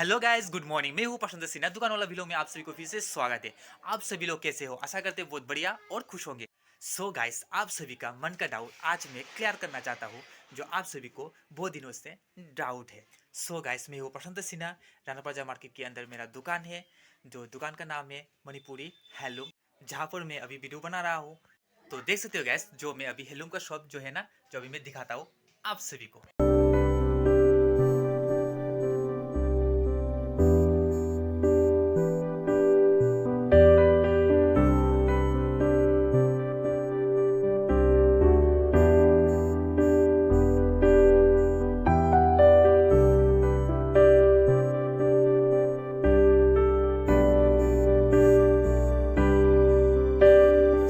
Hello guys, good morning. मैं हूं प्रशांत सिन्हा, दुकान वाला व्लॉग में आप सभी को फिर से स्वागत है। आप सभी लोग कैसे हो? आशा करते हैं बहुत बढ़िया और खुश होंगे। सो गाइस, आप सभी का मन का डाउट आज मैं क्लियर करना चाहता हूं, जो आप सभी को बहुत दिनों से डाउट है। सो गाइस, मैं हूं प्रशांत सिन्हा। राना प्लाजा मार्केट के अंदर मेरा दुकान है, जो दुकान का नाम है मणिपुरी हैंडलूम, जहाँ पर मैं अभी वीडियो बना रहा हूँ। तो देख सकते हो गैस, जो मैं अभी हैंडलूम का शॉप जो है ना, जो अभी मैं दिखाता हूँ आप सभी को।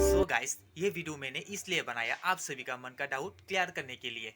सो गाइस, ये वीडियो मैंने इसलिए बनाया आप सभी का मन का डाउट क्लियर करने के लिए।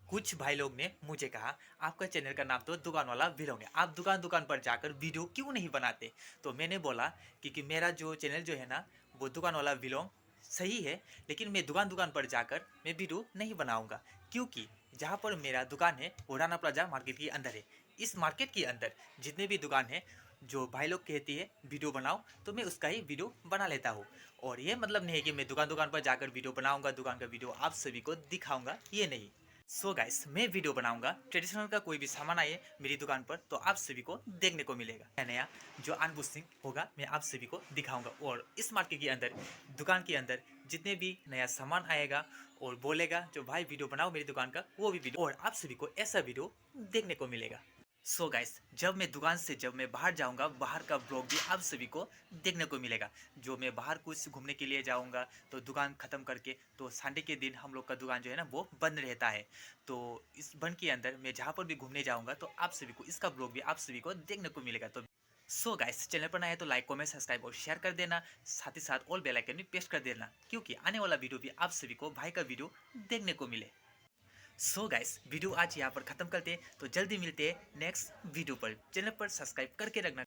कुछ भाई लोग ने मुझे कहा, आपका चैनल का नाम तो दुकान वाला व्लॉग है, आप दुकान दुकान पर जाकर वीडियो क्यों नहीं बनाते? तो मैंने बोला कि मेरा जो चैनल जो है ना, वो दुकान वाला व्लॉग सही है, लेकिन मैं दुकान दुकान पर जाकर मैं वीडियो नहीं बनाऊंगा, क्योंकि जहाँ पर मेरा दुकान है वो राना प्लाजा मार्केट के अंदर है। इस मार्केट के अंदर जितने भी दुकान है, जो भाई लोग कहती है वीडियो बनाओ, तो मैं उसका ही वीडियो बना लेता हूँ। और ये मतलब नहीं है कि मैं दुकान दुकान पर जाकर वीडियो बनाऊंगा, दुकान का वीडियो आप सभी को दिखाऊंगा, ये नहीं। सो गाइस, मैं वीडियो बनाऊंगा, ट्रेडिशनल का कोई भी सामान आए मेरी दुकान पर तो आप सभी को देखने को मिलेगा। नया नया जो अनबॉक्सिंग होगा मैं आप सभी को दिखाऊंगा। और इस मार्केट के अंदर, दुकान के अंदर जितने भी नया सामान आएगा और बोलेगा जो भाई वीडियो बनाओ मेरी दुकान का, वो भी वीडियो और आप सभी को ऐसा वीडियो देखने को मिलेगा। सो गाइस, जब मैं दुकान से जब मैं बाहर जाऊंगा, बाहर का ब्लॉग भी आप सभी को देखने को मिलेगा। जो मैं बाहर कुछ घूमने के लिए जाऊंगा तो दुकान ख़त्म करके, तो संडे के दिन हम लोग का दुकान जो है ना वो बंद रहता है। तो इस बंद के अंदर मैं जहाँ पर भी घूमने जाऊंगा तो आप सभी को इसका ब्लॉग भी आप सभी को देखने को मिलेगा। तो सो गाइस, चैनल पर नया है तो लाइक कमेंट सब्सक्राइब और शेयर कर देना, साथ ही साथ ऑल बेल आइकन भी प्रेस कर देना, क्योंकि आने वाला वीडियो भी आप सभी को भाई का वीडियो देखने को मिले। सो गाइस, वीडियो आज यहाँ पर खत्म करते हैं, तो जल्दी मिलते हैं नेक्स्ट वीडियो पर। चैनल पर सब्सक्राइब करके रखना।